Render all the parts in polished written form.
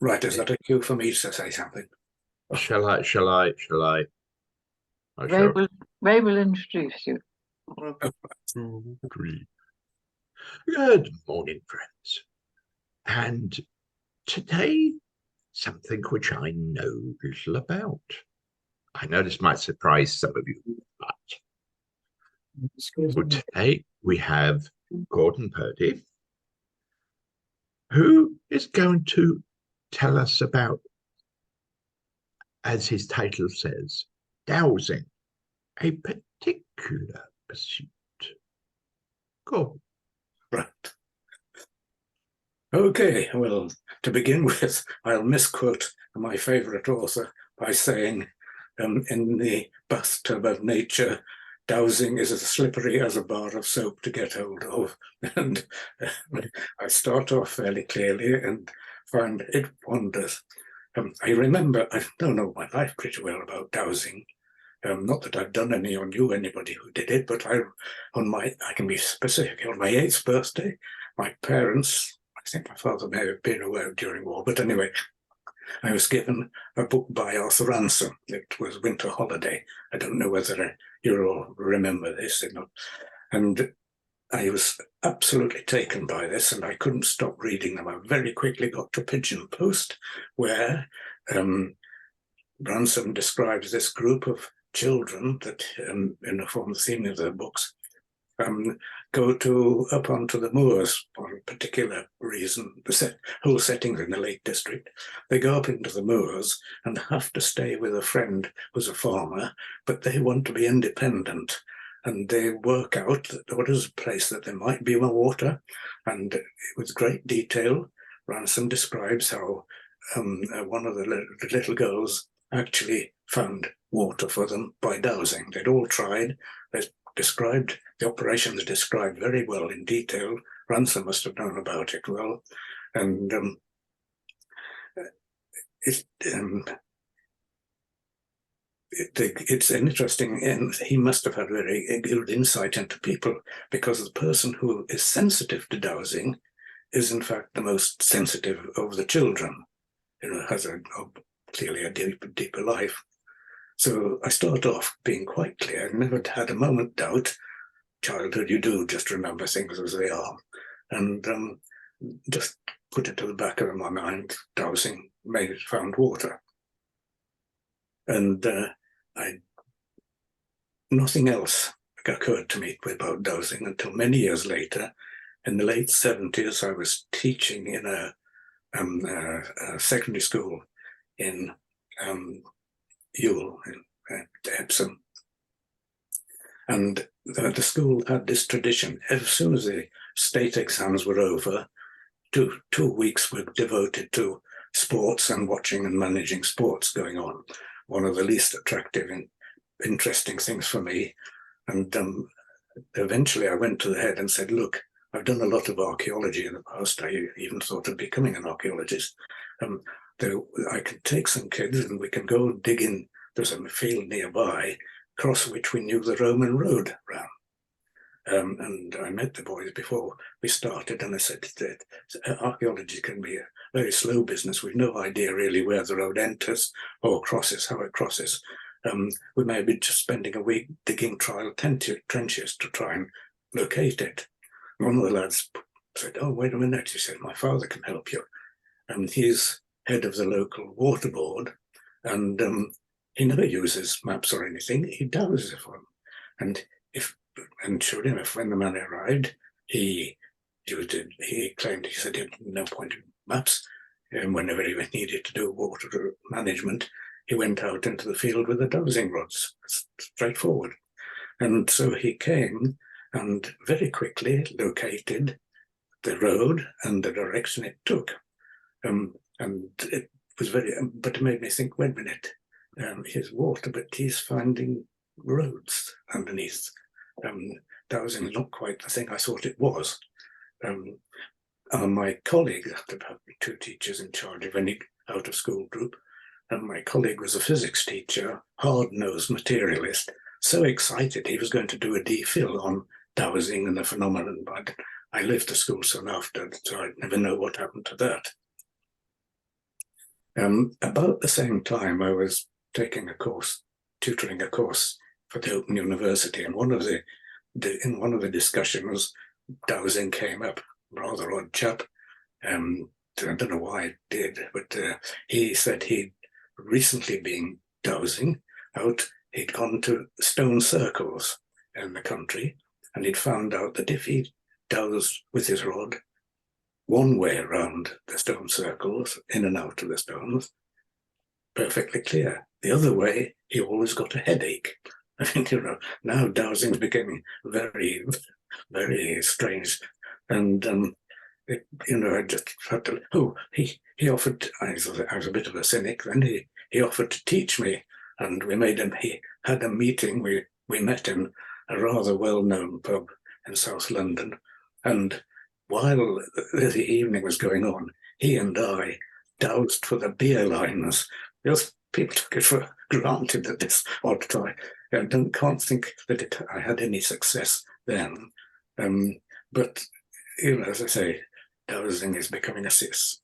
Right, is that a cue for me to say something? Shall I? I Ray shall. will, Ray will introduce you. Agree. Good morning, friends. And today, something which I know little about. I know this might surprise some of you, but today we have Gordon Purdy, who is going to tell us about, as his title says, dowsing, a particular pursuit. Go. Right. Okay, well, to begin with, I'll misquote my favourite author by saying, in the bathtub of nature, dowsing is as slippery as a bar of soap to get hold of. And I start off fairly clearly and find it wanders. I remember, I don't know my life pretty well about dowsing. Not that I've done any or knew anybody who did it, but I can be specific, on my 8th birthday, my parents, I think my father may have been away during war, but anyway, I was given a book by Arthur Ransom. It was Winter Holiday. I don't know whether you all remember this, and I was absolutely taken by this, and I couldn't stop reading them. I very quickly got to Pigeon Post, where Ransom describes this group of children that, in the form of theme of their books, go up onto the moors for a particular reason. The whole setting's in the Lake District. They go up into the moors and have to stay with a friend who's a farmer, but they want to be independent. And they work out that what is a place that there might be more water. And with great detail, Ransom describes how one of the little girls actually found water for them by dowsing. They'd all tried. They described the operations described very well in detail. Ransom must have known about it well, and it's interesting, and he must have had very good insight into people, because the person who is sensitive to dowsing is in fact the most sensitive of the children. Has clearly a deeper life. So I start off being quite clear, never had a moment doubt. Childhood, you do just remember things as they are. And just put it to the back of my mind, dowsing found water. And nothing else occurred to me about dowsing until many years later. In the late 70s, I was teaching in a secondary school in Ewell, in Epsom. And the school had this tradition. As soon as the state exams were over, two weeks were devoted to sports and watching and managing sports going on. One of the least attractive and interesting things for me. And eventually I went to the head and said, look, I've done a lot of archaeology in the past. I even thought of becoming an archaeologist. I can take some kids and we can go dig in. There's a field nearby, across which we knew the Roman road ran. And I met the boys before we started, and I said that archaeology can be a very slow business. We've no idea really where the road enters or crosses, how it crosses. We may be just spending a week digging trial trenches to try and locate it. One of the lads said, oh, wait a minute. He said, my father can help you. And he's head of the local water board, and he never uses maps or anything. He does it for him. And sure enough, when the man arrived, he claimed, he said he had no point in maps. And whenever he needed to do water management, he went out into the field with the dowsing rods, straightforward. And so he came and very quickly located the road and the direction it took. And it was but it made me think, wait a minute, here's water, but he's finding roads underneath. Dowsing is not quite the thing I thought it was. My colleague, after about 2 teachers in charge of any out-of-school group, and my colleague was a physics teacher, hard-nosed materialist, so excited he was going to do a DPhil on dowsing and the phenomenon, but I left the school soon after, so I never know what happened to that. About the same time, I was taking a course, tutoring a course for the Open University, and in one of the discussions, Dowsing came up, rather odd chap. I don't know why it did, but he said he'd recently been dowsing out. He'd gone to stone circles in the country, and he'd found out that if he dowsed with his rod one way around the stone circles, in and out of the stones, perfectly clear. The other way, he always got a headache. I mean, now dowsing's becoming very, very strange. And, I just had to, he offered, I was a bit of a cynic, then he offered to teach me, and he had a meeting, we met in a rather well-known pub in South London, and while the evening was going on, he and I dowsed for the beer lines. Just people took it for granted at this odd time. I can't think that I had any success then. But, as I say, dowsing is becoming a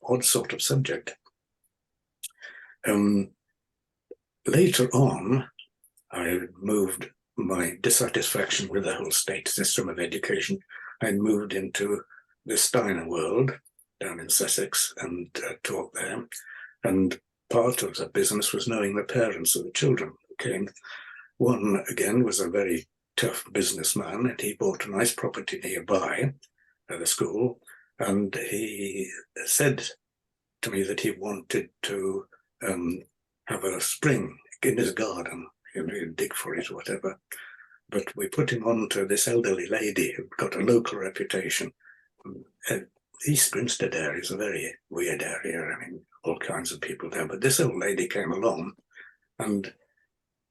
odd sort of subject. Later on, I moved my dissatisfaction with the whole state system of education. I moved into the Steiner world down in Sussex and taught there. And part of the business was knowing the parents of the children who came. One, again, was a very tough businessman, and he bought a nice property nearby the school, and he said to me that he wanted to have a spring in his garden, dig for it or whatever. But we put him on to this elderly lady who got a local reputation. East Grinstead area is a very weird area. I mean, all kinds of people there. But this old lady came along and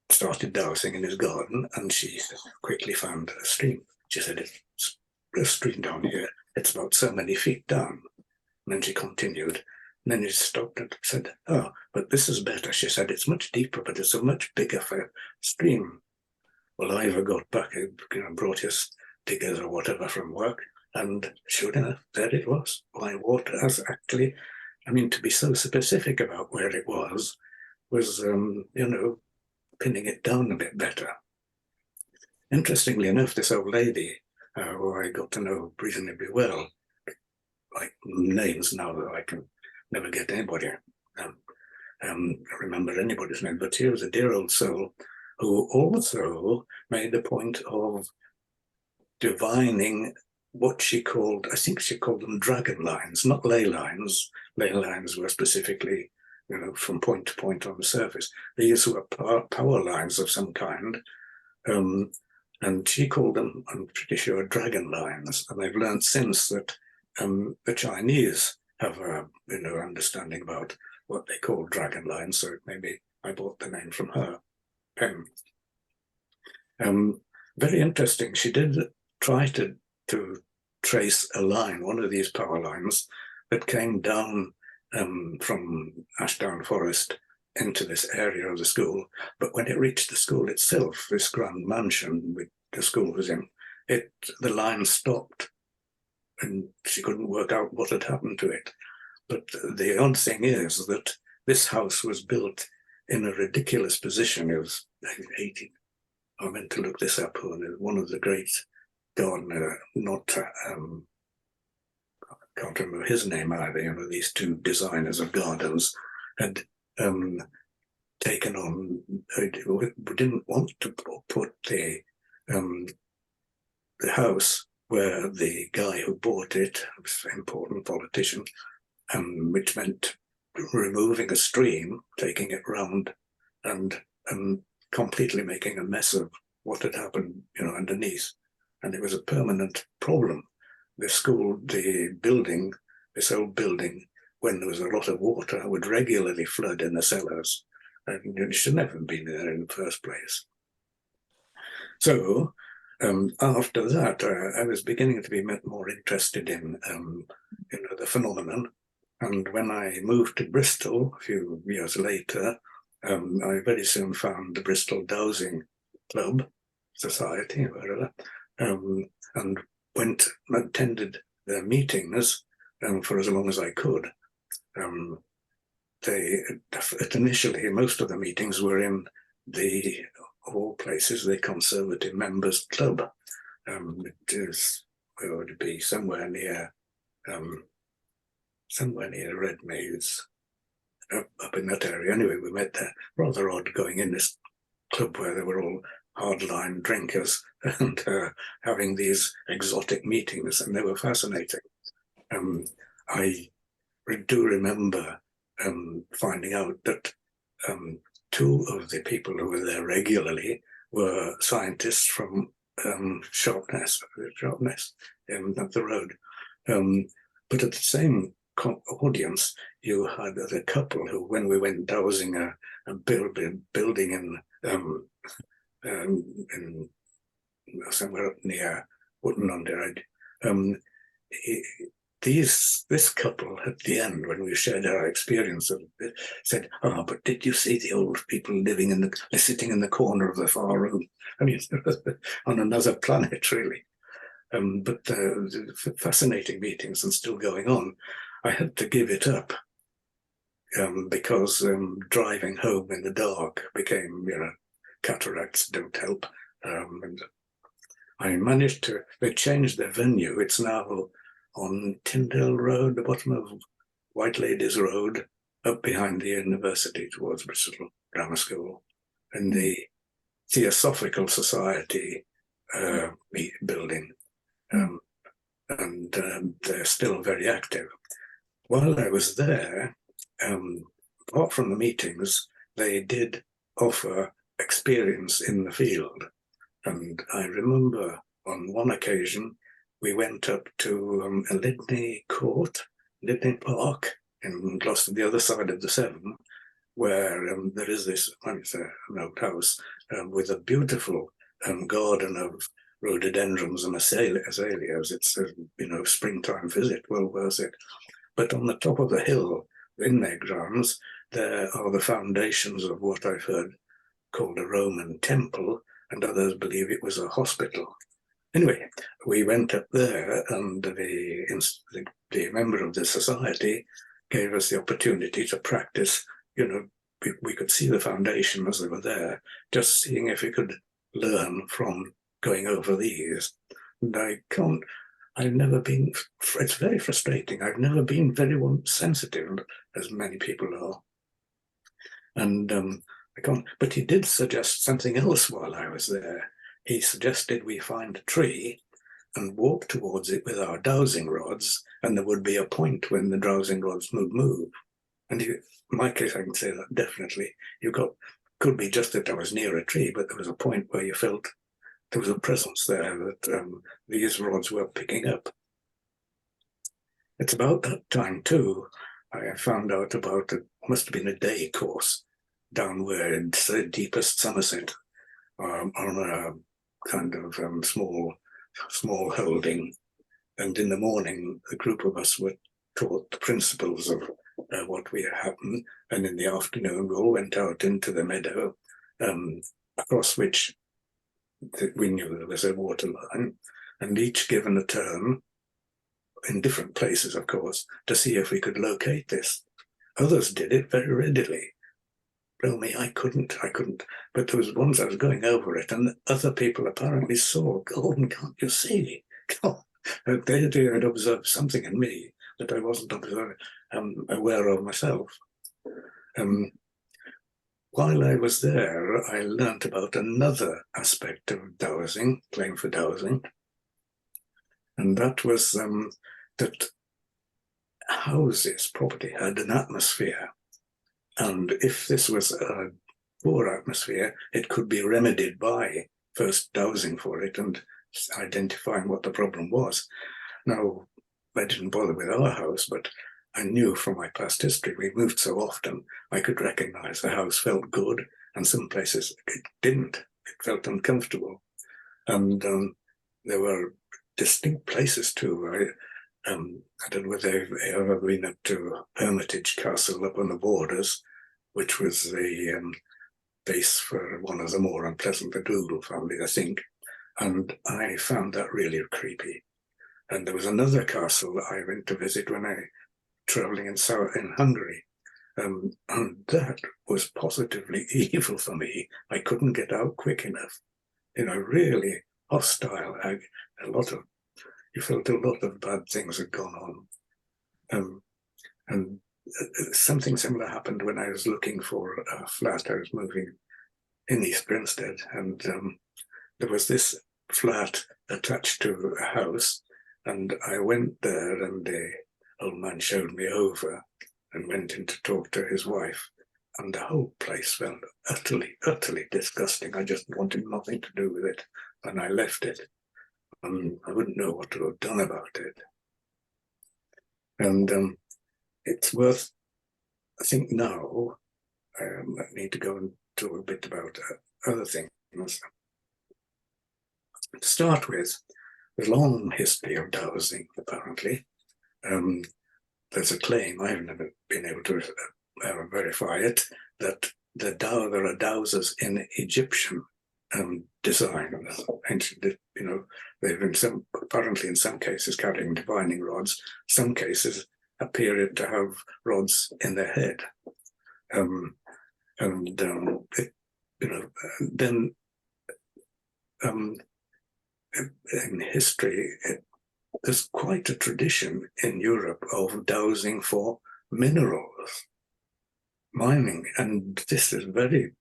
started dowsing in his garden, and she quickly found a stream. She said, "It's a stream down here. It's about so many feet down." And then she continued. And then she stopped and said, "Oh, but this is better." She said, "It's much deeper, but it's a much bigger stream." Well, Ivor got back, brought his diggers or whatever from work, and sure enough, there it was. My water has actually, to be so specific about where it was pinning it down a bit better. Interestingly enough, this old lady, who I got to know reasonably well, like names now that I can never get anybody, remember anybody's name, but she was a dear old soul who also made a point of divining what she called, I think she called them dragon lines, not ley lines. Ley lines were specifically, from point to point on the surface. These were power lines of some kind. And she called them, I'm pretty sure, dragon lines. And I've learned since that the Chinese have a understanding about what they call dragon lines. So maybe I bought the name from her pen. Very interesting. She did try to trace a line, one of these power lines that came down from Ashdown Forest into this area of the school. But when it reached the school itself, this grand mansion which the school was in, the line stopped, and she couldn't work out what had happened to it. But the odd thing is that this house was built in a ridiculous position. It was 18. I meant to look this up. One of the great gardener, can't remember his name either. These two designers of gardens had taken on. We didn't want to put the house where the guy who bought it was an important politician, which meant removing a stream, taking it round, and completely making a mess of what had happened, underneath. And it was a permanent problem. The school, this old building, when there was a lot of water, would regularly flood in the cellars. And it should never have been there in the first place. So after that, I was beginning to be more interested in the phenomenon. And when I moved to Bristol a few years later, I very soon found the Bristol Dowsing Club, Society, whatever, and attended their meetings for as long as I could. initially, most of the meetings were in the, of all places, the Conservative Members Club. It is, where would it be? Somewhere near Redmay's, up in that area. Anyway, we met there. Rather odd going in this club where they were all hardline drinkers and having these exotic meetings, and they were fascinating. I do remember finding out that two of the people who were there regularly were scientists from Sharpness up the road. But at the same audience, you had the couple who, when we went dowsing a building in somewhere up near Wootton-under-Edge, this couple at the end, when we shared our experience of it, said, "Oh, but did you see the old people sitting in the corner of the far room?" I mean, on another planet, really. But fascinating meetings and still going on. I had to give it up because driving home in the dark became, cataracts don't help. And I managed to, they changed their venue. It's now on Tyndale Road, the bottom of White Ladies Road, up behind the university towards Bristol Grammar School, in the Theosophical Society building. And they're still very active. While I was there, apart from the meetings, they did offer experience in the field. And I remember on one occasion, we went up to Lydney Park in Gloucester, the other side of the Severn, where there is this, it's an old house with a beautiful garden of rhododendrons and azaleas. It's a springtime visit, well worth it. But on the top of the hill in their grounds, there are the foundations of what I've heard called a Roman temple, and others believe it was a hospital. Anyway, we went up there, and the member of the society gave us the opportunity to practice. We could see the foundation as they were there, just seeing if we could learn from going over these. And I've never been, it's very frustrating. I've never been very sensitive, as many people are. And I can't, but he did suggest something else while I was there. He suggested we find a tree and walk towards it with our dowsing rods, and there would be a point when the dowsing rods would move. And in my case, I can say that definitely. Could be just that I was near a tree, but there was a point where you felt there was a presence there that these rods were picking up. It's about that time too, I found out about must have been a day course down where in the deepest Somerset, on a kind of small holding. And in the morning, a group of us were taught the principles of what we happened. And in the afternoon, we all went out into the meadow, across which we knew there was a water line, and each given a turn in different places, of course, to see if we could locate this. Others did it very readily. Blow me, I couldn't. But there was once I was going over it, and other people apparently saw, "Gordon, can't you see?" They had observed something in me that I wasn't aware of myself. While I was there, I learnt about another aspect of dowsing, playing for dowsing, and that was that houses, property, had an atmosphere. And if this was a poor atmosphere, it could be remedied by first dowsing for it and identifying what the problem was. Now, I didn't bother with our house, but I knew from my past history, we moved so often, I could recognize the house felt good, and some places it didn't. It felt uncomfortable. And there were distinct places too. I don't know whether they've ever been up to Hermitage Castle up on the Borders, which was the base for one of the more unpleasant, the Dougal family, I think. And I found that really creepy. And there was another castle I went to visit when I traveling in Hungary, And that was positively evil for me. I couldn't get out quick enough. Really hostile. You felt a lot of bad things had gone on. And something similar happened when I was looking for a flat. I was moving in East Grinstead, and there was this flat attached to a house, and I went there, and the old man showed me over and went in to talk to his wife, and the whole place felt utterly, utterly disgusting. I just wanted nothing to do with it, and I left it. And I wouldn't know what to have done about it. And it's worth, I think now, I need to go and talk a bit about other things. To start with, there's a long history of dowsing, apparently. There's a claim, I've never been able to verify it, that there are dowsers in Egyptian design. Ancient, they've apparently in some cases carrying divining rods, some cases appeared to have rods in their head. Then in history, there's quite a tradition in Europe of dowsing for minerals, mining, and this is very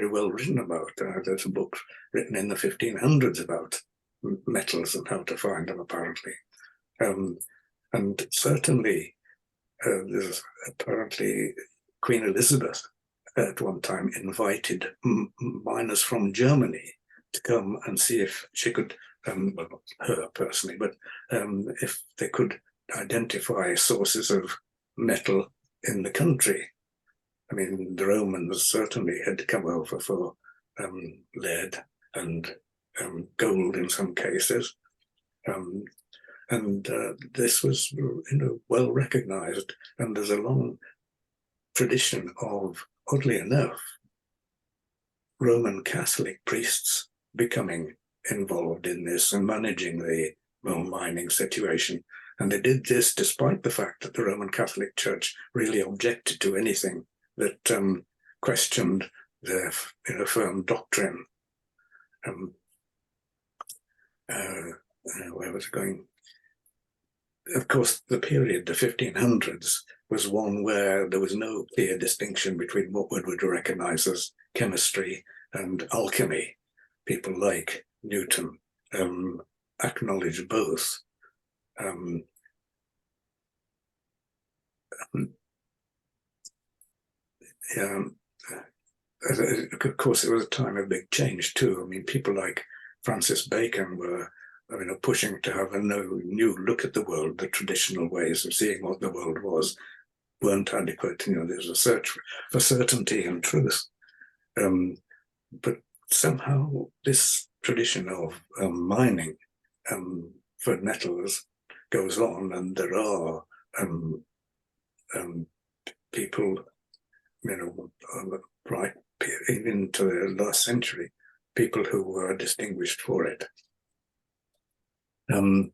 well written about. There's a book written in the 1500s about metals and how to find them, apparently. And certainly, there's apparently Queen Elizabeth at one time invited miners from Germany to come and see if she could, well, not her personally, but if they could identify sources of metal in the country. I mean, the Romans certainly had come over for lead and gold in some cases. And this was, well recognized. And there's a long tradition of, oddly enough, Roman Catholic priests becoming involved in this and managing the mining situation. And they did this despite the fact that the Roman Catholic Church really objected to anything that questioned their firm doctrine. Where was it going? Of course, the period, the 1500s, was one where there was no clear distinction between what we would recognize as chemistry and alchemy. People like Newton acknowledged both. Of course, it was a time of big change too. I mean, people like Francis Bacon were pushing to have a new look at the world. The traditional ways of seeing what the world was weren't adequate. There's a search for certainty and truth. But somehow this tradition of mining for metals goes on, and there are people, right into the last century, people who were distinguished for it. And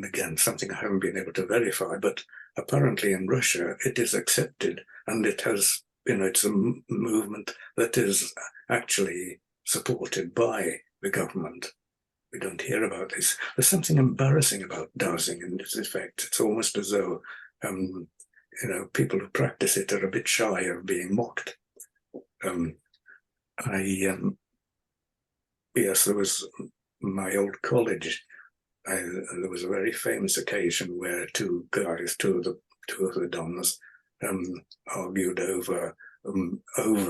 again, something I haven't been able to verify, but apparently in Russia it is accepted, and it has, it's a movement that is actually supported by the government. We don't hear about this. There's something embarrassing about dowsing in its effect. It's almost as though, people who practice it are a bit shy of being mocked. Yes, there was my old college. There was a very famous occasion where two of the dons, argued over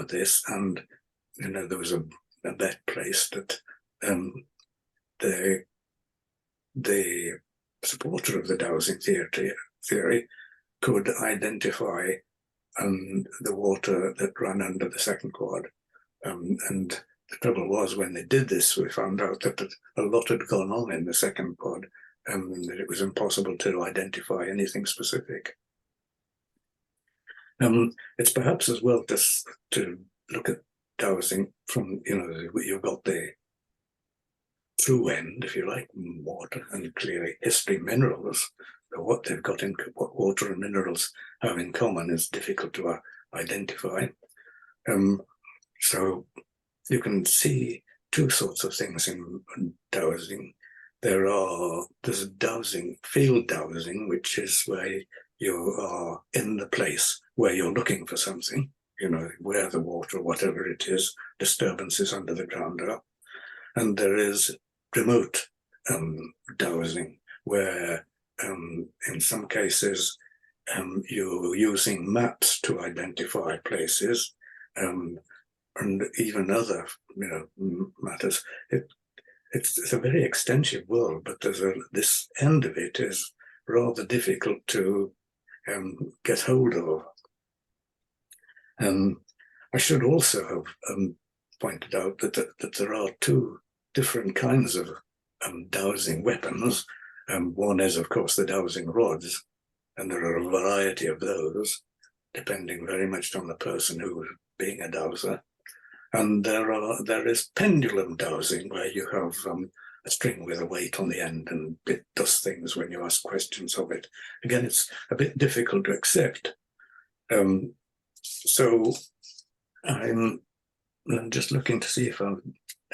this, and there was a bet placed that the supporter of the dowsing theory could identify the water that ran under the second quad, and the trouble was, when they did this, we found out that a lot had gone on in the second pod, and that it was impossible to identify anything specific. It's perhaps as well to look at dowsing from, you've got the through end, if you like, water, and clearly history minerals. What they've got in what water and minerals have in common is difficult to identify. So you can see two sorts of things in dowsing. There's dowsing, field dowsing, which is where you are in the place where you're looking for something, where the water, whatever it is, disturbances under the ground are. And there is remote dowsing, where in some cases you're using maps to identify places, and even other matters. It's a very extensive world, but this end of it is rather difficult to get hold of. I should also have pointed out that there are two different kinds of dowsing weapons. One is, of course, the dowsing rods, and there are a variety of those, depending very much on the person who is being a dowser. And there is pendulum dowsing, where you have a string with a weight on the end, and it does things when you ask questions of it. Again, it's a bit difficult to accept. So I'm just looking to see if I have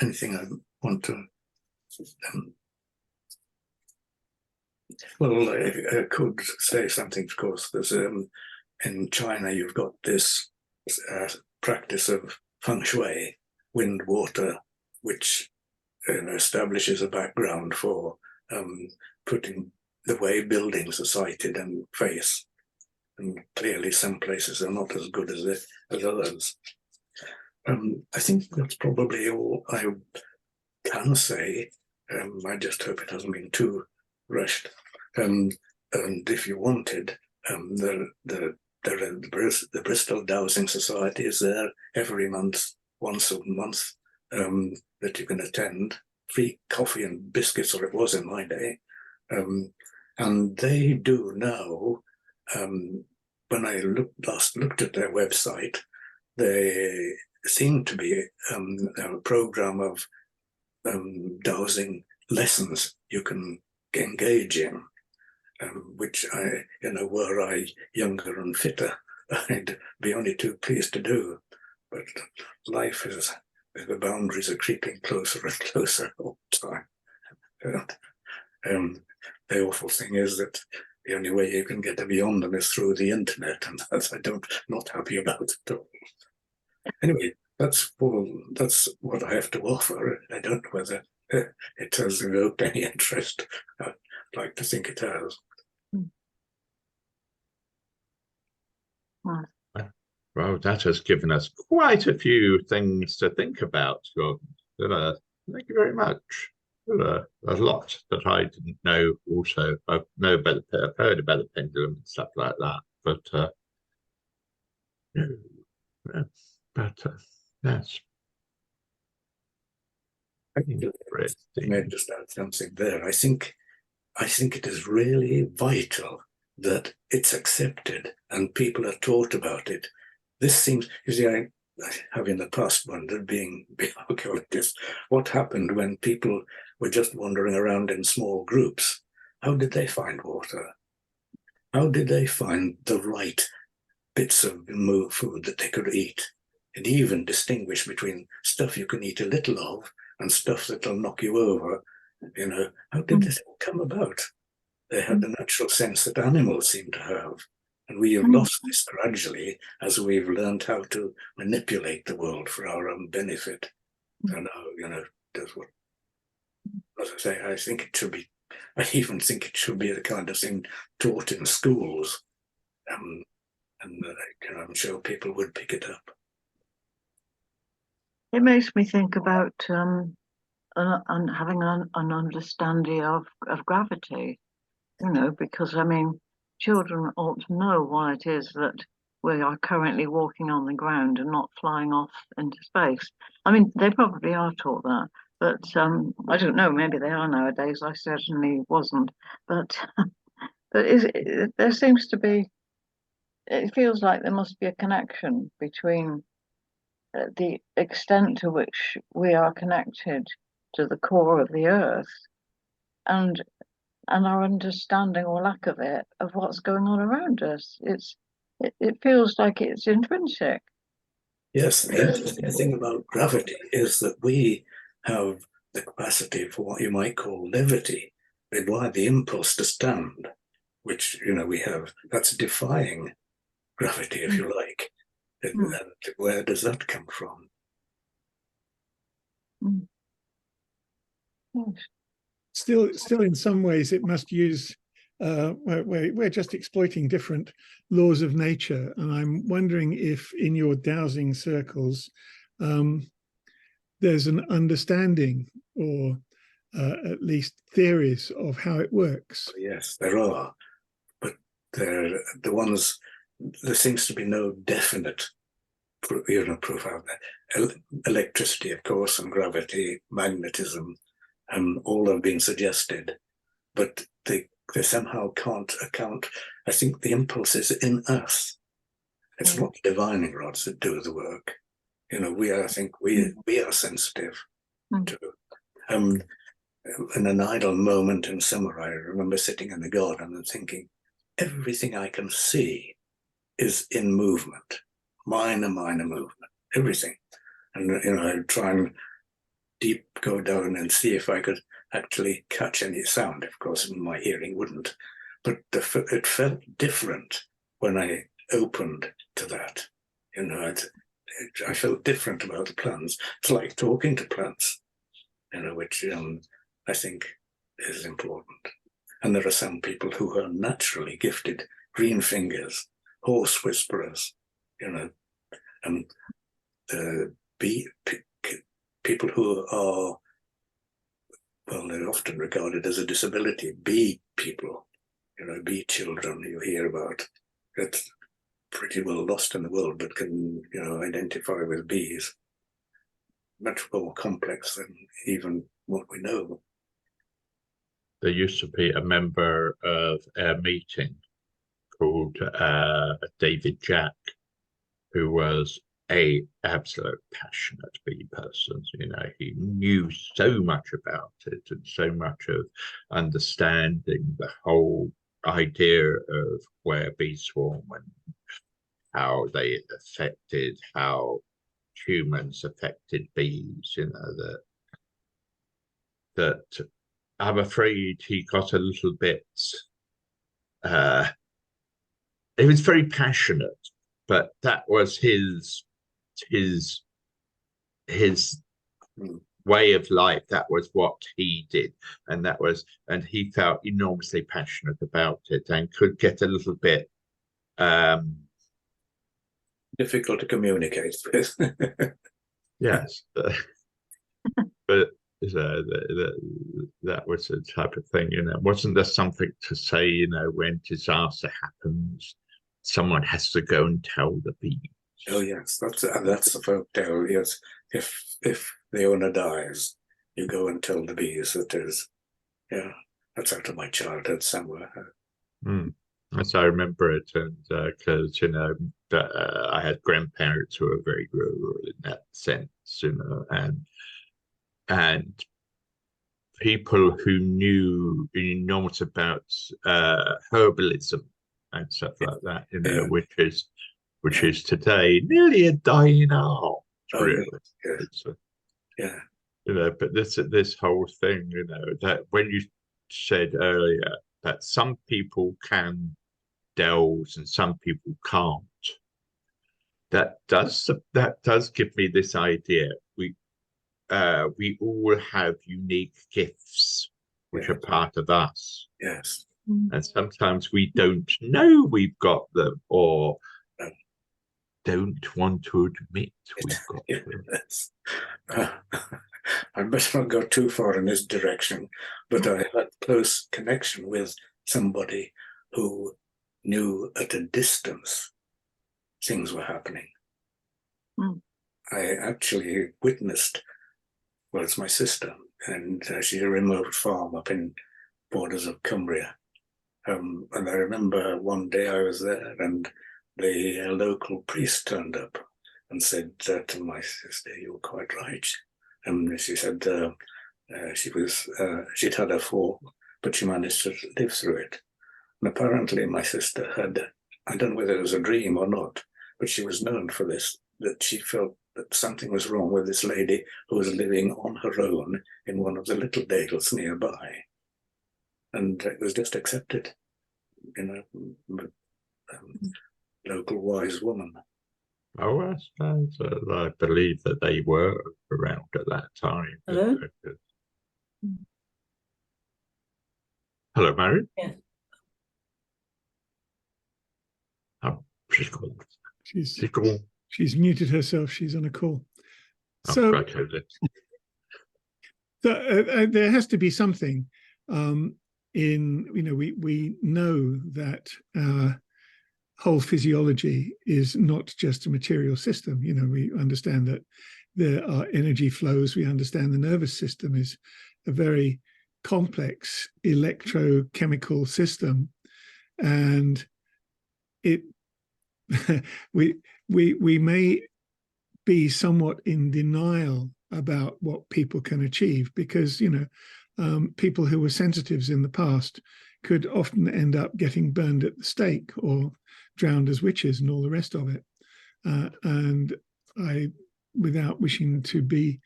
anything I want to. Well, I could say something. Of course, there's in China you've got this practice of feng shui, wind, water, which establishes a background for putting the way buildings are sited and face. And clearly some places are not as good as others. I think that's probably all I can say. I just hope it hasn't been too rushed. And if you wanted, the Bristol Dowsing Society is there every month, once a month, that you can attend. Free coffee and biscuits, or it was in my day. And they do now, when I last looked at their website, they seem to be a program of dowsing lessons you can engage in, which were I younger and fitter, I'd be only too pleased to do. But life is, the boundaries are creeping closer and closer all the time. The awful thing is that the only way you can get beyond them is through the internet, and that's not happy about at all. Anyway, that's what I have to offer. I don't know whether it has evoked any interest. I'd like to think it has. Well, that has given us quite a few things to think about, Gordon. Thank you very much. A lot that I didn't know. Also, I've heard about the pendulum and stuff like that, but yes. I may just add something there. I think it is really vital that it's accepted and people are taught about it. This seems, you see, I have in the past wondered, being archaeologist, what happened when people were just wandering around in small groups. How did they find water? How did they find the right bits of food that they could eat? And even distinguish between stuff you can eat a little of and stuff that'll knock you over. How did this all come about? They had the natural sense that animals seem to have. And we have lost this gradually as we've learned how to manipulate the world for our own benefit. And that's what, as I say, I even think it should be the kind of thing taught in schools. And I'm sure people would pick it up. It makes me think about having an understanding of gravity, because children ought to know why it is that we are currently walking on the ground and not flying off into space. They probably are taught that, but I don't know, maybe they are nowadays. I certainly wasn't. But there seems to be, it feels like there must be a connection between the extent to which we are connected to the core of the earth, and our understanding or lack of it of what's going on around us. It feels like it's intrinsic. Yes, the interesting thing about gravity is that we have the capacity for what you might call levity. The impulse to stand, which, we have, that's defying gravity, if you like. Mm. And where does that come from? Mm. Yes. Still, in some ways, it must use. We're just exploiting different laws of nature, and I'm wondering if, in your dowsing circles, there's an understanding, or at least theories of how it works. Yes, there are, but they're the ones. There seems to be no definite, proof out there. Electricity, of course, and gravity, magnetism, all have been suggested, but they somehow can't account. I think the impulse is in us. It's not the divining rods that do the work. I think we are sensitive to. In an idle moment in summer, I remember sitting in the garden and thinking, everything I can see is in movement, minor movement, everything. And I'd try and go down and see if I could actually catch any sound. Of course, my hearing wouldn't, but it felt different when I opened to that. I felt different about the plants. It's like talking to plants, which I think is important. And there are some people who are naturally gifted, green fingers, horse whisperers, and the people who are, well, they're often regarded as a disability, bee people, bee children you hear about, that's pretty well lost in the world, but can, identify with bees. Much more complex than even what we know. There used to be a member of a meeting called David Jack, who was a absolute passionate bee person. He knew so much about it and so much of understanding the whole idea of where bees swarm and how they affected how humans affected bees. That I'm afraid he got a little bit. He was very passionate, but that was his way of life. That was what he did, and he felt enormously passionate about it, and could get a little bit difficult to communicate with. Yes, but that was the type of thing. Wasn't there something to say? When disaster happens, someone has to go and tell the bees. Oh yes, that's the folk tale. Yes, if the owner dies, you go and tell the bees that there's. Yeah, that's out of my childhood somewhere. As I remember it, and because I had grandparents who were very rural in that sense, and people who knew enormous about herbalism and stuff like that, which is today nearly a dying art, really. But this whole thing, that when you said earlier that some people can delve and some people can't, that does give me this idea. We all have unique gifts which are part of us. Yes. And sometimes we don't know we've got them, or don't want to admit we've got them. Yes. I must not go too far in this direction, but I had close connection with somebody who knew at a distance things were happening. I actually witnessed, well, it's my sister, and she's a remote farm up in borders of Cumbria. And I remember one day I was there, and the local priest turned up and said to my sister, "You're quite right." And she said, she'd had a fall, but she managed to live through it. And apparently my sister had, I don't know whether it was a dream or not, but she was known for this, that she felt that something was wrong with this lady who was living on her own in one of the little dales nearby. And it was just accepted, local wise woman. Oh, I suppose I believe that they were around at that time. Hello? Hello, Mary? Yes. Oh, she's gone. She's gone. she's muted herself. She's on a call. Oh, So, right, okay. there has to be something we know that our whole physiology is not just a material system. We understand that there are energy flows. We understand the nervous system is a very complex electrochemical system, and it we may be somewhat in denial about what people can achieve, because people who were sensitives in the past could often end up getting burned at the stake or drowned as witches and all the rest of it. And I, without wishing to be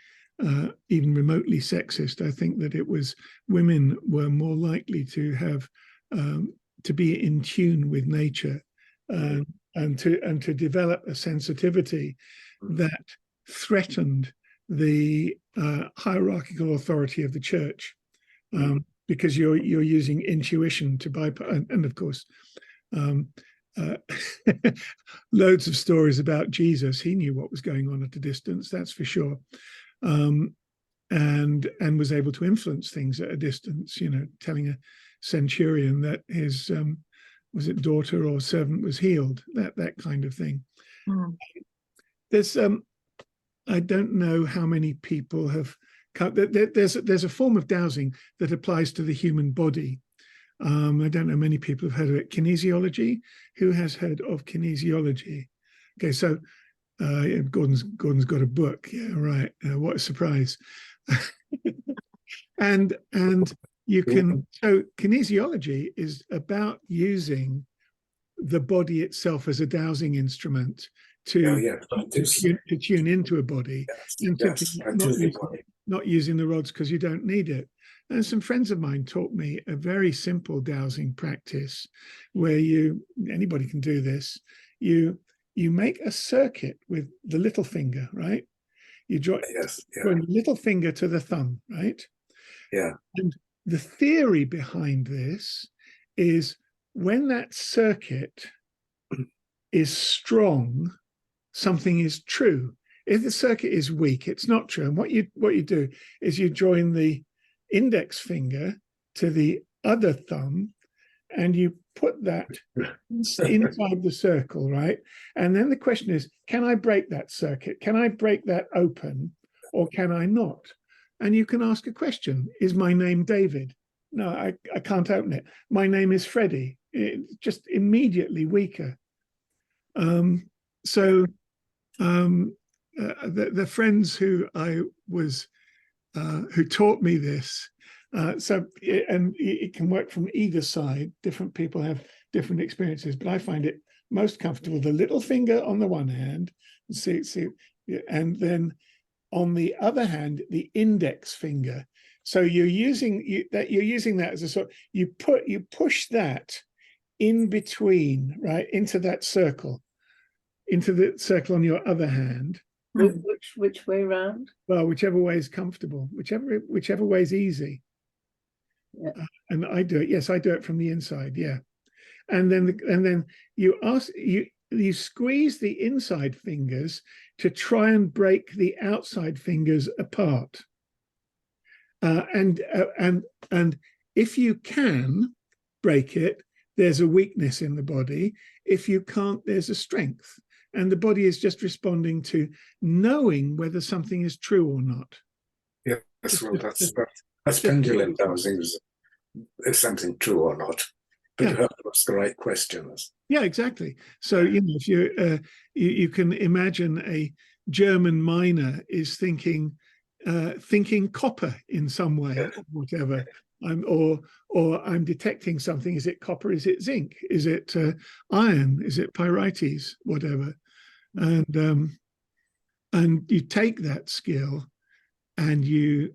even remotely sexist, I think that it was women were more likely to have to be in tune with nature and to develop a sensitivity that threatened the hierarchical authority of the church, because you're using intuition to bypass, and of course, loads of stories about Jesus. He knew what was going on at a distance, that's for sure, and was able to influence things at a distance. Telling a centurion that his was it daughter or servant was healed, that kind of thing. There's I don't know how many people have there's a form of dowsing that applies to the human body. I don't know many people have heard of it. Kinesiology. Who has heard of kinesiology? Okay, so Gordon's got a book. Yeah, right. What a surprise. and you can, so kinesiology is about using the body itself as a dowsing instrument to tune into a body, and not using the rods because you don't need it. And some friends of mine taught me a very simple dowsing practice where anybody can do this. You make a circuit with the little finger, right? You join the little finger to the thumb, right? Yeah. And the theory behind this is when that circuit is strong, something is true. If the circuit is weak, it's not true. And what you do is you join the index finger to the other thumb, and you put that inside the circle, right? And then the question is, can I break that circuit? Can I break that open, or can I not? And you can ask a question. Is my name David? No, I can't open it. My name is Freddie. It's just immediately weaker. The friends who who taught me this, and it can work from either side. Different people have different experiences, but I find it most comfortable. The little finger on the one hand, and then on the other hand, the index finger. So you're using that as a sort. You push that in between, right, into that circle, into the circle on your other hand. Which way round? Well, whichever way is comfortable, whichever way is easy. Yeah. And I do it. Yes, I do it from the inside. Yeah, and then you squeeze the inside fingers to try and break the outside fingers apart. And if you can break it, there's a weakness in the body. If you can't, there's a strength. And the body is just responding to knowing whether something is true or not. Yes, well, that's pendulum dowsing is something true or not, but you have to ask the right questions. Yeah, exactly. So if you can imagine a German miner is thinking, thinking copper in some way, Yeah. or whatever. Or I'm detecting something. Is it copper? Is it zinc? Is it iron? Is it pyrites? Whatever. And you take that skill and you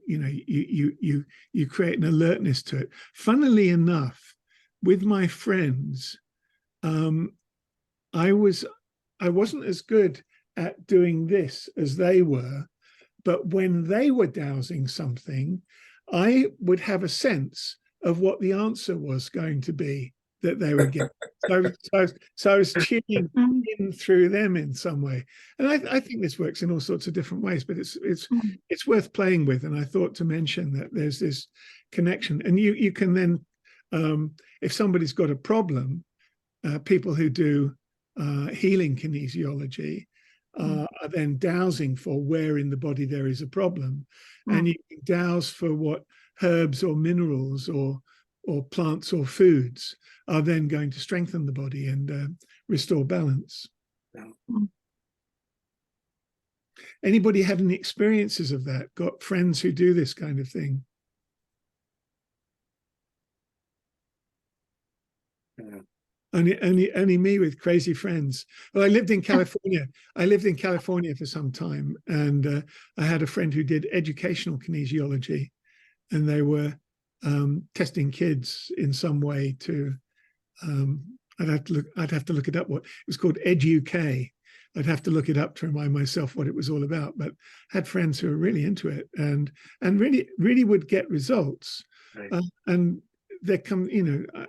create an alertness to it. Funnily enough, with my friends, I wasn't as good at doing this as they were, but when they were dowsing something, I would have a sense of what the answer was going to be that they were getting. So I was tuning in through them in some way, and I think this works in all sorts of different ways. But it's worth playing with. And I thought to mention that there's this connection, and you can then, if somebody's got a problem, people who do healing kinesiology are then dowsing for where in the body there is a problem, and you can dowse for what herbs or minerals or plants or foods are then going to strengthen the body and restore balance. Anybody had any experiences of that? Got friends who do this kind of thing? Yeah. Only me with crazy friends. Well, I lived in California. I lived in California for some time, and I had a friend who did educational kinesiology, and they were testing kids in some way to. I'd have to look it up. What it was called, EdUK. I'd have to look it up to remind myself what it was all about. But had friends who were really into it and really would get results. Right. And there come, I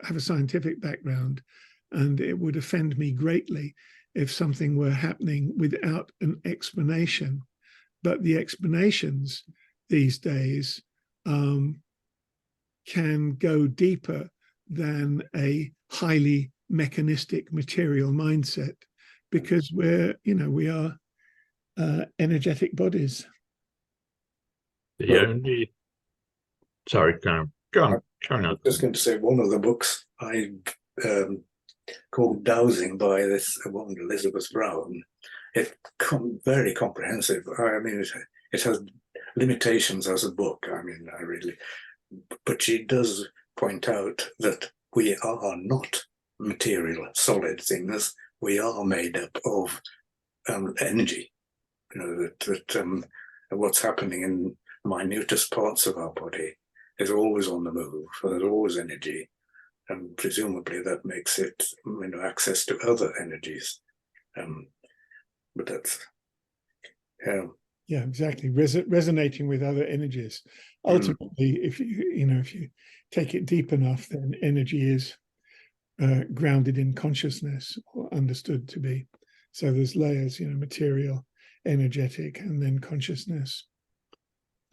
have a scientific background, and it would offend me greatly if something were happening without an explanation. But the explanations these days can go deeper than a highly mechanistic material mindset, because we are energetic bodies. Sorry, go on. I was just going to say, one of the books I called Dowsing by this woman, Elizabeth Brown, it's very comprehensive. I mean, it has limitations as a book. I mean, but she does point out that we are not material, solid things. We are made up of energy. That what's happening in minutest parts of our body is always on the move. There's always energy, and presumably that makes it, access to other energies. But that's yeah, exactly. Resonating with other energies. Ultimately, if you take it deep enough, then energy is grounded in consciousness, or understood to be. So there's layers, material, energetic, and then consciousness.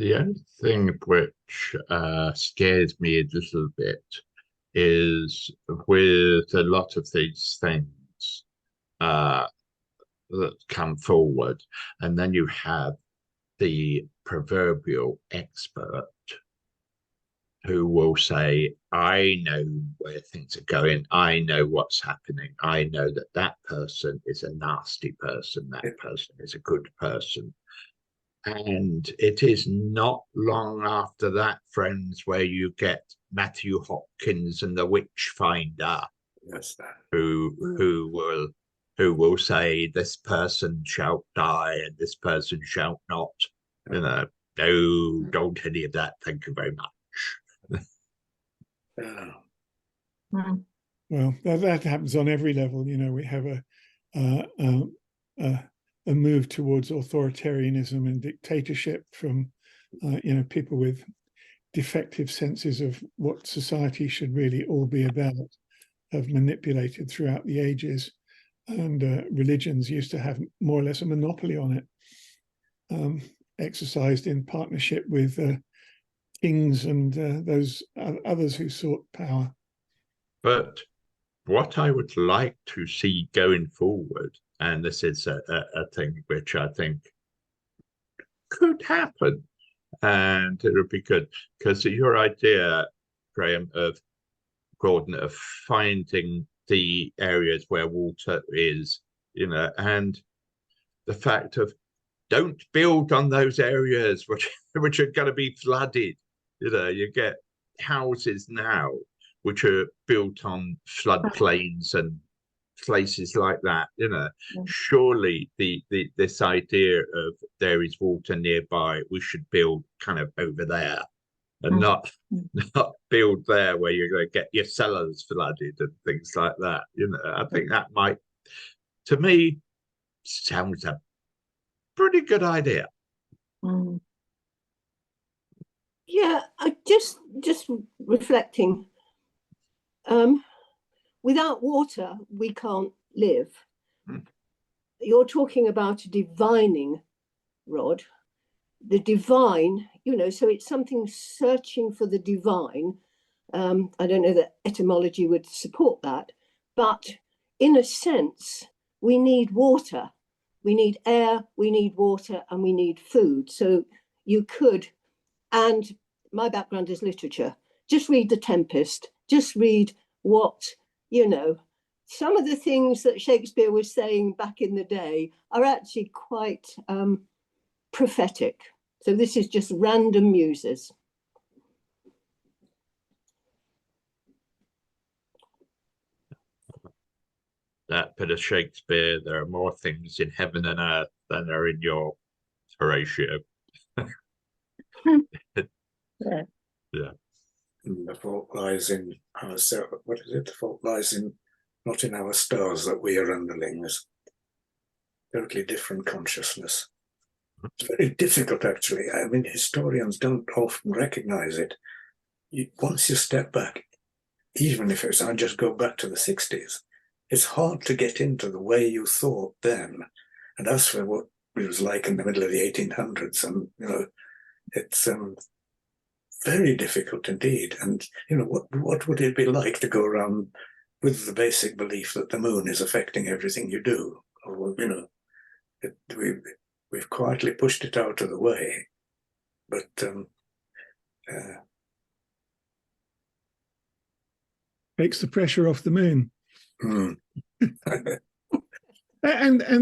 The only thing which scares me a little bit is with a lot of these things that come forward, and then you have the proverbial expert who will say, I know where things are going. I know what's happening. I know that person is a nasty person. That person is a good person. And it is not long after that, friends, where you get Matthew Hopkins and the witch finder, yes, who will say this person shall die and this person shall not. No, don't any of that. Thank you very much. Well, that happens on every level. We have a move towards authoritarianism and dictatorship from people with defective senses of what society should really all be about, have manipulated throughout the ages, and religions used to have more or less a monopoly on it, exercised in partnership with kings and those others who sought power. But what I would like to see going forward, and this is a thing which I think could happen, and it would be good, because your idea, Graham, of Gordon, of finding the areas where water is, and the fact of don't build on those areas which are going to be flooded. You get houses now which are built on floodplains and places like that. Surely this idea of there is water nearby, we should build kind of over there, and not build there where you're going to get your cellars flooded and things like that. I think that might, to me, sounds a pretty good idea. Yeah, I just reflecting. Without water, we can't live. You're talking about a divining rod. The divine, so it's something searching for the divine. I don't know that etymology would support that, but in a sense, we need water. We need air, we need water, and we need food. So you could, and my background is literature, just read The Tempest, just read what, some of the things that Shakespeare was saying back in the day are actually quite prophetic. So this is just random muses. That bit of Shakespeare, there are more things in heaven and earth than are in your Horatio. Yeah. The fault lies in ourselves. What is it? The fault lies in not in our stars that we are underlings. Totally different consciousness. It's very difficult, actually. I mean, historians don't often recognize it. Once you step back, even if it's, I just go back to the 60s, it's hard to get into the way you thought then. And as for what it was like in the middle of the 1800s, and it's very difficult indeed. And what would it be like to go around with the basic belief that the moon is affecting everything you do? Or we've quietly pushed it out of the way, but takes the pressure off the moon. And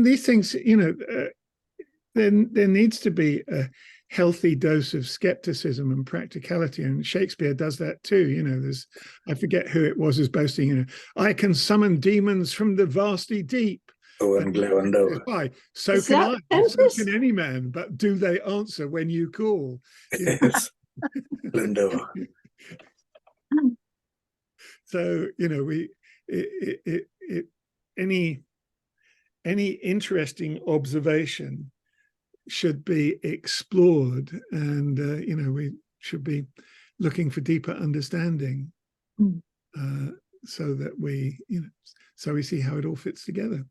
these things, there needs to be a healthy dose of skepticism and practicality, and Shakespeare does that too. There's, I forget who it was, is boasting, I can summon demons from the vasty deep. Oh, and Lewandowski. So can I, so can any man, but do they answer when you call? Yes, Lindor. So any interesting observation should be explored, and we should be looking for deeper understanding, so that we see how it all fits together,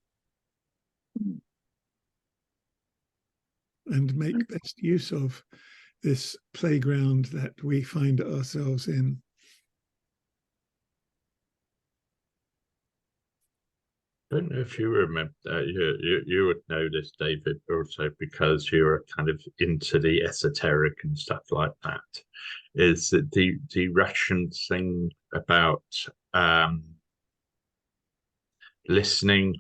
and make best use of this playground that we find ourselves in. I don't know if you remember that. You would know this, David, also because you're kind of into the esoteric and stuff like that. Is that the Russian thing about listening,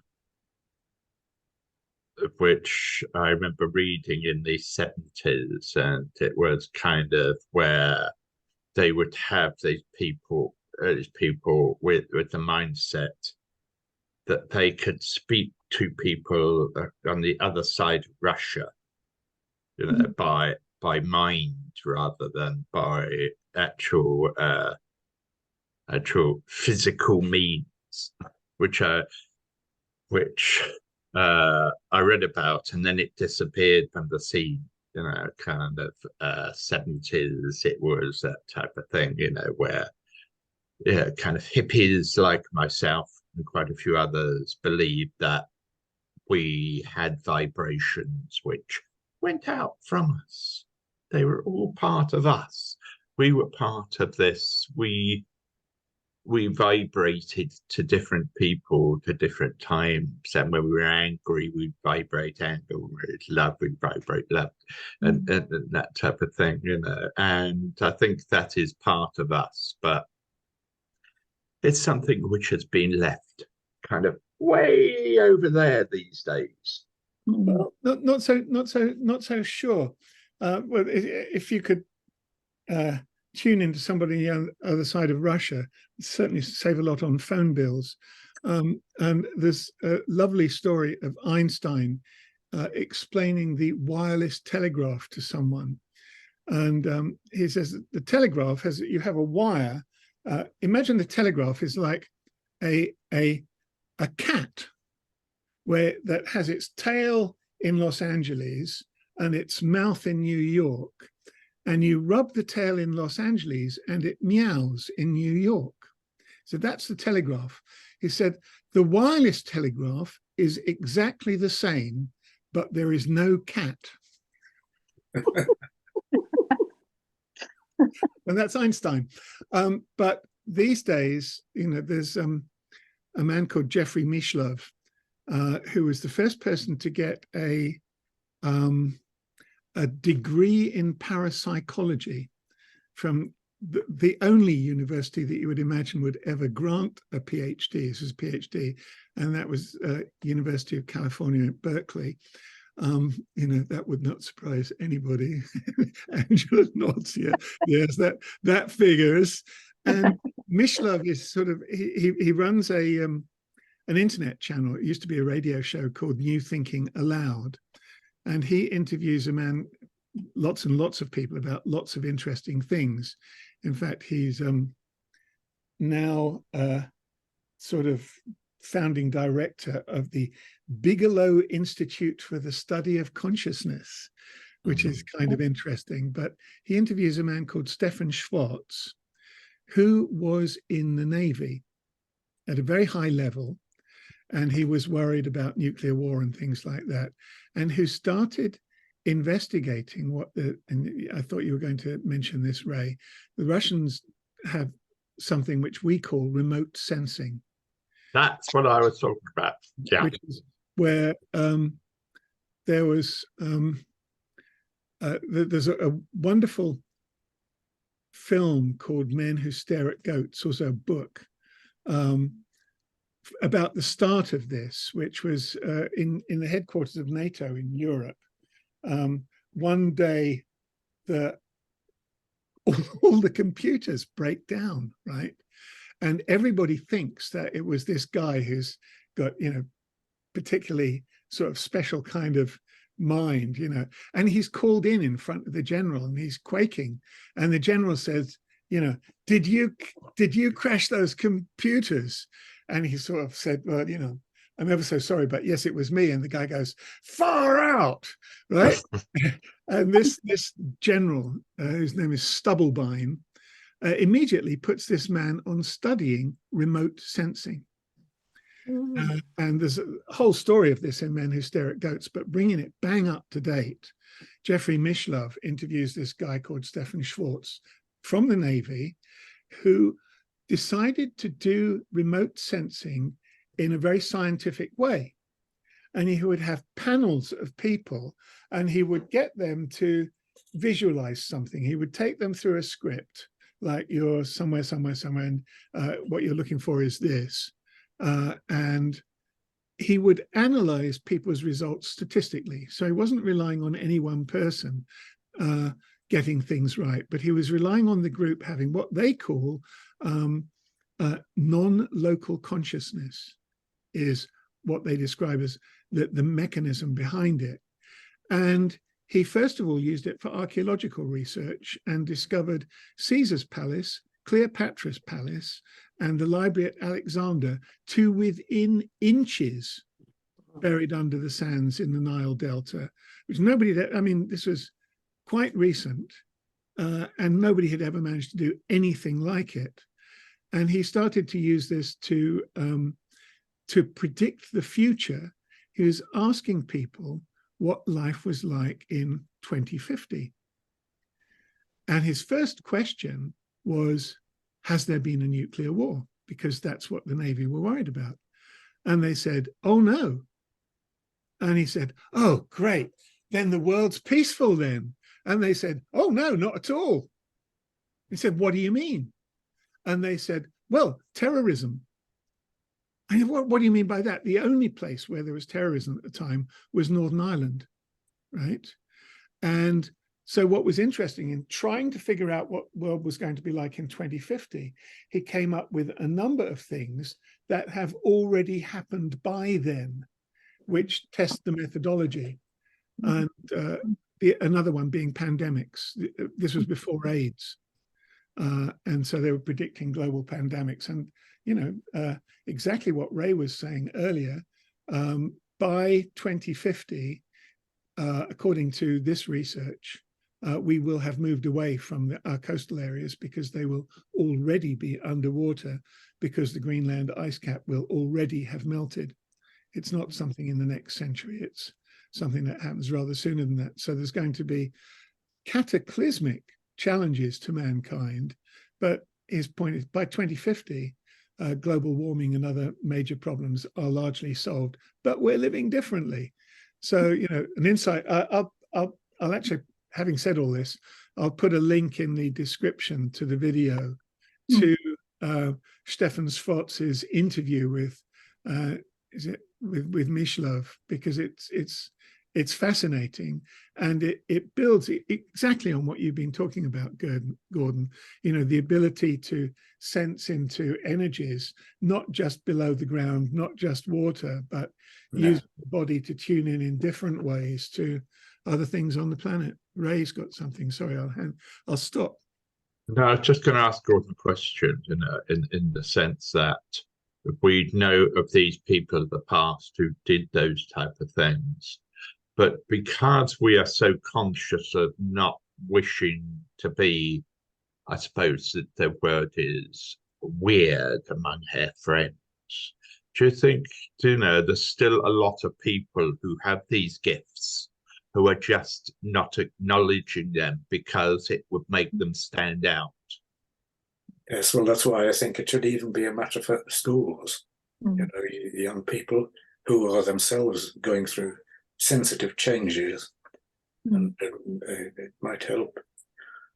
which I remember reading in the 70s, and it was kind of where they would have these people with the mindset that they could speak to people on the other side of Russia, by mind rather than by actual physical means, which I read about, and then it disappeared from the scene. Kind of 70s. It was that type of thing, where kind of hippies like myself and quite a few others believed that we had vibrations which went out from us. They were all part of us. We were part of this. We vibrated to different people to different times. And when we were angry, we'd vibrate anger. When we were love, we'd vibrate love, and that type of thing, And I think that is part of us, but it's something which has been left kind of way over there these days. Well, not so sure. Well, if you could tune into somebody on the other side of Russia, certainly save a lot on phone bills. And there's a lovely story of Einstein explaining the wireless telegraph to someone. And he says that the telegraph has, you have a wire. Imagine the telegraph is like a cat that has its tail in Los Angeles and its mouth in New York. And you rub the tail in Los Angeles and it meows in New York. So that's the telegraph. He said, the wireless telegraph is exactly the same, but there is no cat. And that's Einstein. But these days, there's a man called Jeffrey Mishlove, who was the first person to get a degree in parapsychology from the only university that you would imagine would ever grant a PhD. This is a PhD, and that was University of California at Berkeley. That would not surprise anybody. Angela nods here. Yes, that figures. And Mishlove is sort of, he runs an internet channel. It used to be a radio show called New Thinking Aloud. And he interviews lots and lots of people about lots of interesting things. In fact, he's now sort of founding director of the Bigelow Institute for the Study of Consciousness, which is kind of interesting. But he interviews a man called Stefan Schwartz, who was in the Navy at a very high level, and he was worried about nuclear war and things like that, and who started investigating and I thought you were going to mention this, Ray. The Russians have something which we call remote sensing. That's what I was talking about. Yeah. Which is where there was there's a wonderful film called Men Who Stare at Goats, also a book about the start of this, which was in the headquarters of NATO in Europe. One day, all the computers break down, right? And everybody thinks that it was this guy who's got, particularly sort of special kind of mind, and he's called in front of the general and he's quaking. And the general says, did you crash those computers? And he sort of said, well, I'm ever so sorry, but yes, it was me. And the guy goes, far out, right? And this general, whose name is Stubblebine, immediately puts this man on studying remote sensing. And there's a whole story of this in Men Who Stare at Goats, but bringing it bang up to date, Jeffrey Mishlove interviews this guy called Stefan Schwartz from the Navy, who decided to do remote sensing in a very scientific way. And he would have panels of people and he would get them to visualize something. He would take them through a script, like you're somewhere, and what you're looking for is this. And he would analyze people's results statistically. So he wasn't relying on any one person getting things right, but he was relying on the group having what they call non-local consciousness, is what they describe as the mechanism behind it. And he first of all used it for archaeological research and discovered Caesar's palace, Cleopatra's palace, and the library at Alexander to within inches buried under the sands in the Nile Delta, which this was quite recent, and nobody had ever managed to do anything like it. And he started to use this to predict the future. He was asking people what life was like in 2050. And his first question was, has there been a nuclear war? Because that's what the Navy were worried about. And they said, oh, no. And he said, oh, great. Then the world's peaceful then. And they said, oh, no, not at all. He said, what do you mean? And they said, well, terrorism. I mean, what do you mean by that? The only place where there was terrorism at the time was Northern Ireland, right? And so what was interesting in trying to figure out what the world was going to be like in 2050, he came up with a number of things that have already happened by then, which test the methodology. And another one being pandemics. This was before AIDS. And so they were predicting global pandemics. And, you know, exactly what Ray was saying earlier, by 2050, according to this research, we will have moved away from our coastal areas because they will already be underwater because the Greenland ice cap will already have melted. It's not something in the next century. It's something that happens rather sooner than that. So there's going to be cataclysmic challenges to mankind. But his point is by 2050, global warming and other major problems are largely solved, but we're living differently. So, you know, an insight, I'll actually, having said all this, I'll put a link in the description to the video to Stefan Schwartz's interview with, with Mishlove, because it's fascinating, and it builds exactly on what you've been talking about, Gordon. You know, the ability to sense into energies, not just below the ground, not just water, but use the body to tune in different ways to other things on the planet. Ray's got something. Sorry, I'll stop. No, I was just going to ask Gordon a question, in the sense that we know of these people of the past who did those type of things, but because we are so conscious of not wishing to be, I suppose that the word is, weird among her friends, do you think, you know, there's still a lot of people who have these gifts who are just not acknowledging them because it would make them stand out? Yes, well, that's why I think it should even be a matter for schools. You know, young people who are themselves going through sensitive changes, and it might help.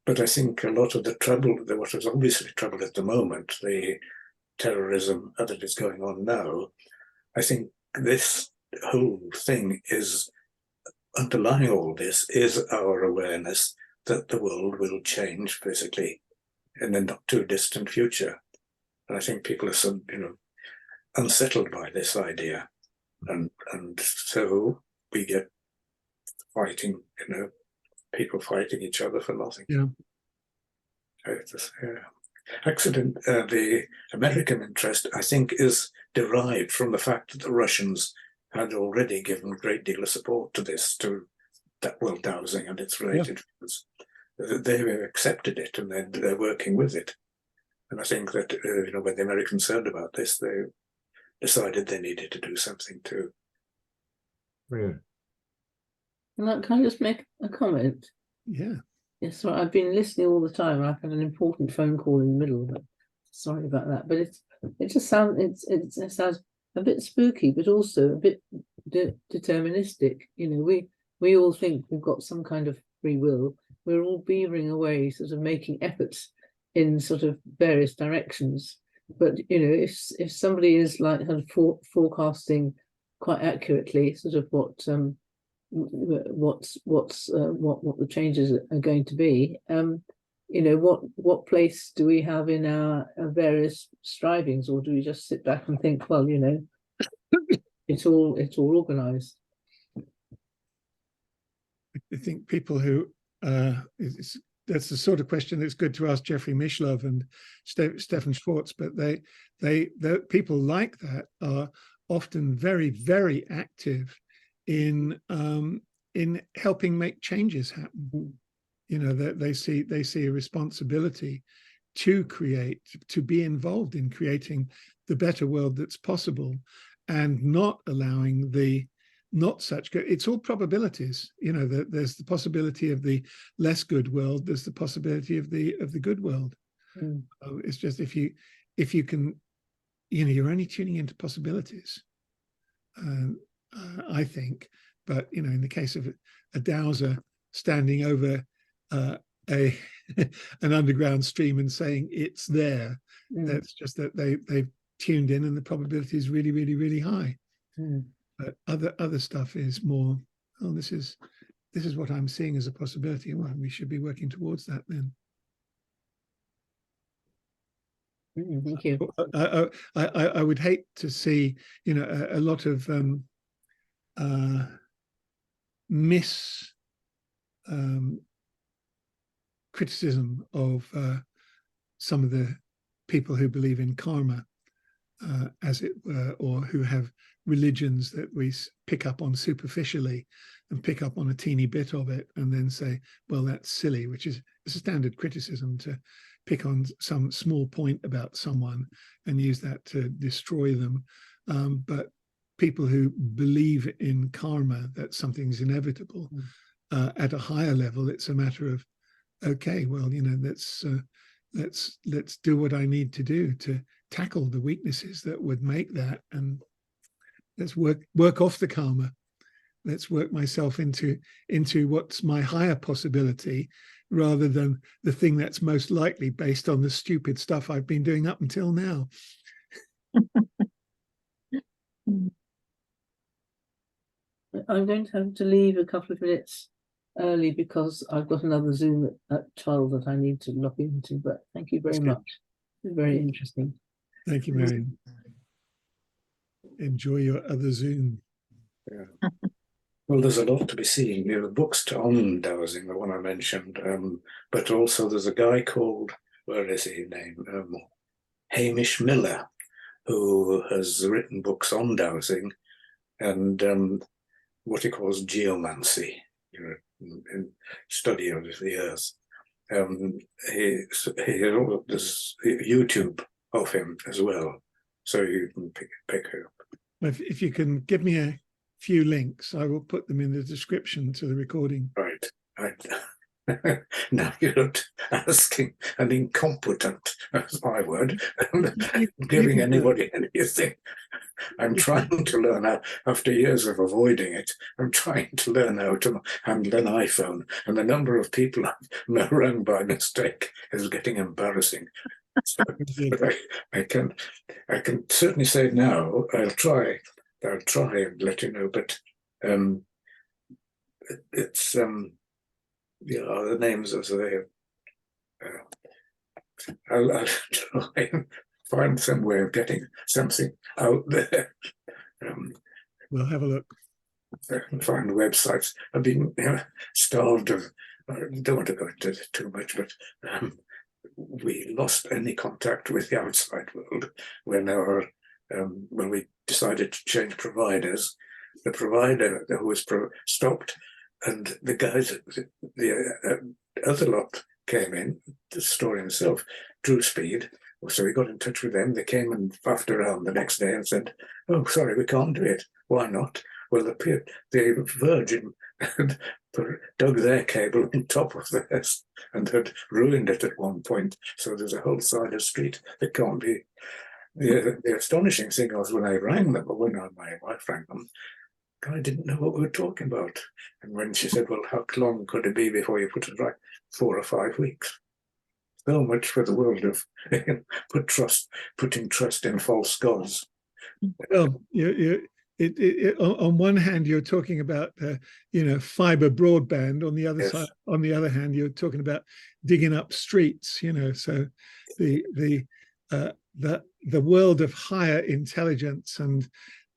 But I think a lot of the trouble, what is obviously trouble at the moment, the terrorism that is going on now, I think this whole thing is, underlying all this is our awareness that the world will change physically in the not too distant future. And I think people are, you know, unsettled by this idea, and so we get fighting, you know, people fighting each other for nothing. Yeah. Accident. The American interest, I think, is derived from the fact that the Russians had already given a great deal of support to this, to that world dowsing and its related fields. They accepted it, and they're working with it. And I think that you know, when the Americans heard about this, they decided they needed to do something too. Yeah. Can I just make a comment? Yeah. Yes, so I've been listening all the time. I've had an important phone call in the middle, but sorry about that. But it just sounds a bit spooky, but also a bit deterministic. You know, we all think we've got some kind of free will. We're all beavering away, sort of making efforts in sort of various directions. But you know, if somebody is like forecasting quite accurately, sort of what the changes are going to be, you know, what place do we have in our various strivings, or do we just sit back and think, well, you know, it's all organized? I think people who that's the sort of question that's good to ask Jeffrey Mishlove and Stefan Schwartz, but they people like that are often very, very active in helping make changes happen. You know, that they see a responsibility to create, to be involved in creating the better world that's possible, and not allowing the not such good. It's all probabilities. You know, there's the possibility of the less good world. There's the possibility of the good world. It's just if you can, you know, you're only tuning into possibilities. I think, but you know, in the case of a dowser standing over an underground stream and saying it's there, that's just that tuned in, and the probability is really, really, really high. Mm. But other stuff is more, oh, this is what I'm seeing as a possibility. Well, we should be working towards that then. Thank you. I would hate to see, you know, a lot of criticism of some of the people who believe in karma, as it were, or who have religions that we pick up on superficially and pick up on a teeny bit of it and then say, well, that's silly, which is a standard criticism, to pick on some small point about someone and use that to destroy them. But people who believe in karma, that something's inevitable, at a higher level, it's a matter of, okay, well, you know, let's do what I need to do to tackle the weaknesses that would make that, and let's work off the karma. Let's work myself into what's my higher possibility, rather than the thing that's most likely based on the stupid stuff I've been doing up until now. I'm going to have to leave a couple of minutes early because I've got another Zoom at 12 that I need to log into, but thank you very much. It's very interesting. Thank you, Marion. Enjoy your other Zoom. Yeah. Well, there's a lot to be seen. You know, the books on dowsing, the one I mentioned, but also there's a guy called, where is he named? Hamish Miller, who has written books on dowsing and what he calls geomancy, you know, in study of the earth. There's YouTube of him as well, so you can pick it up. If you can give me a few links, I will put them in the description to the recording. Right. Now you're asking an incompetent, that's my word, giving anybody anything. I'm trying to learn how, after years of avoiding it, I'm trying to learn how to handle an iPhone, and the number of people I've rung by mistake is getting embarrassing. So, but I can certainly say now, I'll try and let you know, but it's yeah, the names as they I'll try and find some way of getting something out there. We'll have a look. Find websites. I've been starved of, I don't want to go into it too much, but we lost any contact with the outside world when we decided to change providers. The provider who was stopped, and the guys, the other lot came in, the store himself, drew speed. So we got in touch with them. They came and faffed around the next day and said, oh, sorry, we can't do it. Why not? Well, the Virgin had dug their cable on top of theirs and had ruined it at one point. So there's a whole side of street that can't be. The astonishing thing was when I rang them, or when my wife rang them, I didn't know what we were talking about. And when she said, well, how long could it be before you put it right? 4 or 5 weeks. So much for the world of putting trust in false gods. Well, on one hand, you're talking about fiber broadband. On the other side, on the other hand, you're talking about digging up streets. So the world of higher intelligence and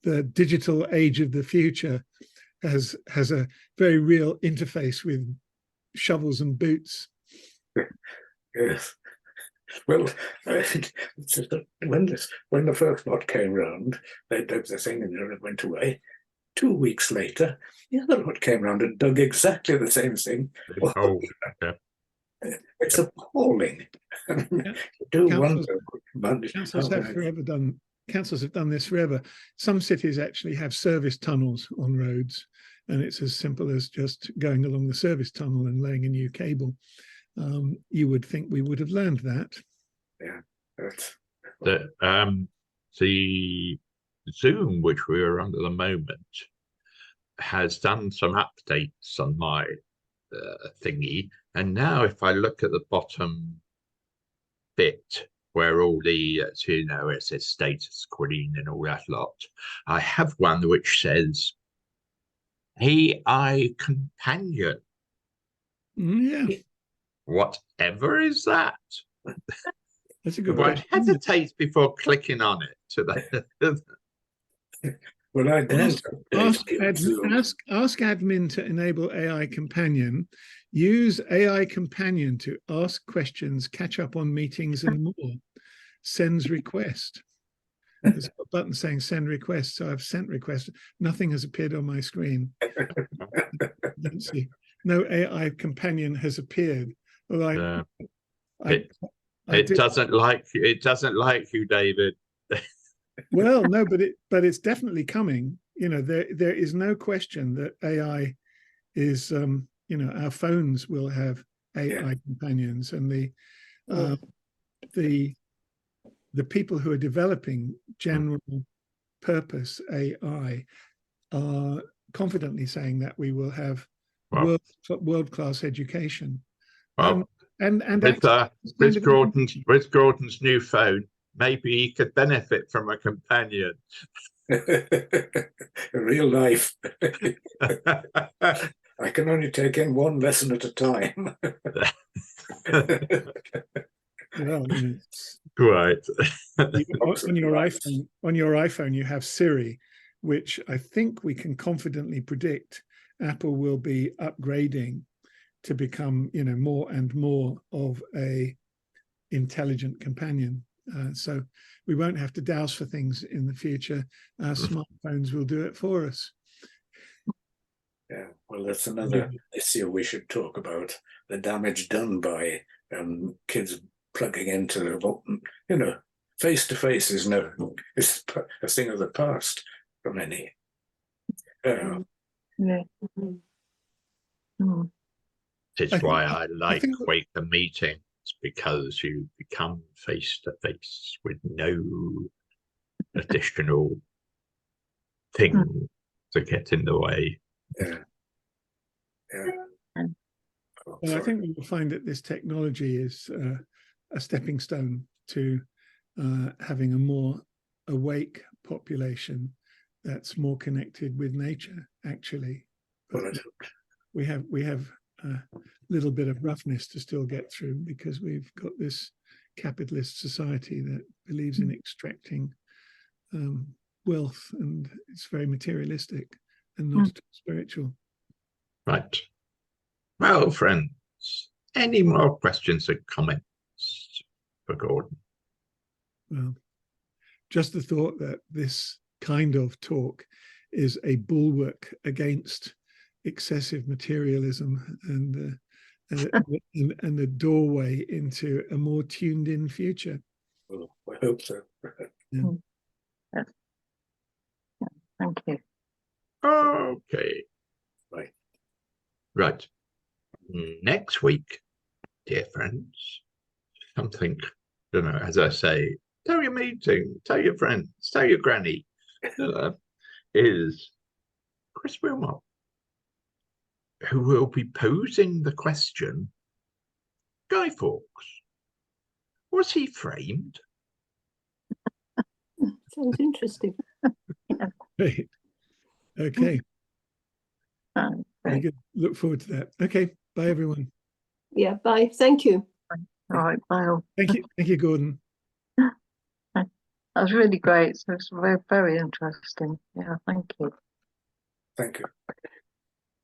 the digital age of the future has a very real interface with shovels and boots. Yes. Well, when the first lot came round, they dug the thing and it went away. 2 weeks later, the other lot came round and dug exactly the same thing. Oh, yeah. It's appalling. Councils have done this forever. Some cities actually have service tunnels on roads, and it's as simple as just going along the service tunnel and laying a new cable. You would think we would have learned that. Yeah. The Zoom, which we are under the moment, has done some updates on my thingy, and now if I look at the bottom bit, where all the, it says status queen and all that lot. I have one which says AI companion. Yeah, Whatever is that? that's a good One question. hesitates before clicking on it. Well, I daren't Ask update you to ask admin to enable AI companion. Use AI companion to ask questions, catch up on meetings, and more. Sends request. There's a button saying send request, so I've sent request. Nothing has appeared on my screen. Don't see. No AI companion has appeared. Well, It doesn't like you. It doesn't like you, David. Well, no, but it's definitely coming. There is no question that AI is. Our phones will have AI companions, and the people who are developing general purpose AI are confidently saying that we will have world-class education. Well, and with Gordon's new phone, maybe he could benefit from a companion. real life. I can only take in one lesson at a time. Well, Right. on your iPhone, you have Siri, which I think we can confidently predict Apple will be upgrading to become, more and more of a intelligent companion. So we won't have to dowse for things in the future. Our smartphones will do it for us. Yeah, well, that's another issue we should talk about, the damage done by kids plugging into, face-to-face is a thing of the past for many. Yeah. It's why I like Quaker meetings, because you become face-to-face with no additional thing to get in the way. Yeah. Well, I think we will find that this technology is a stepping stone to having a more awake population that's more connected with nature, actually. But we have a little bit of roughness to still get through, because we've got this capitalist society that believes in extracting wealth, and it's very materialistic and not at all spiritual. Right. Well, friends, any more questions or comments for Gordon? Well, just the thought that this kind of talk is a bulwark against excessive materialism and a doorway into a more tuned-in future. Well, I hope so. Yeah. Yes. Thank you. Okay. Right. Next week, dear friends, something, as I say, tell your meeting, tell your friends, tell your granny, is Chris Wilmot, who will be posing the question, Guy Fawkes, was he framed? Sounds interesting. Great. Okay. Very Great. good. Look forward to that. Okay. Bye, everyone. Yeah, bye. Thank you. All right, bye. Thank you, Gordon. That was really great. So it's very, very interesting. Yeah, thank you. Thank you.